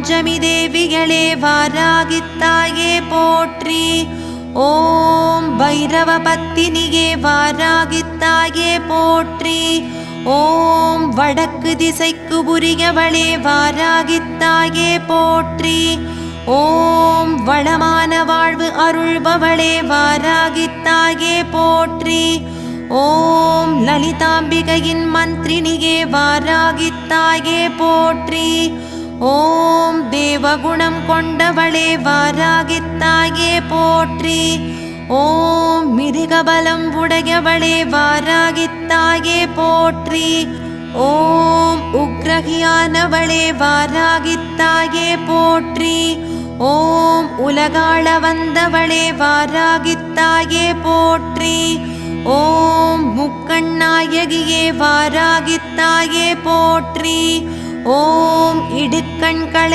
பஞ்சமி தேவிகளே வாராகித்தாயே போற்றி. ஓம் பைரவ பத்தினியே வாராகித்தாயே போற்றி. ஓம் வடக்கு திசைக்கு உரியவளே வாராகித்தாயே போற்றி. ஓம் வளமான வாழ்வு அருள்பவளே வாராகித்தாயே போற்றி. ஓம் லலிதாம்பிகையின் மந்திரினியே வாராகித்தாயே போற்றி. ஓம் தேவகுணம் கொண்டவளே வாராகித்தாயே போற்றி. ஓம் மிருகபலம் உடையவளே வாராகித்தாயே போற்றி. ஓம் உக்ரகியானவளே வாராகித்தாயே போற்றி. ஓம் உலகாள வந்தவளே வாராகித்தாயே போற்றி. ஓம் முக்கண்ணாயகியே வாராகித்தாயே போற்றி. ஓம் இடுக்கண்களை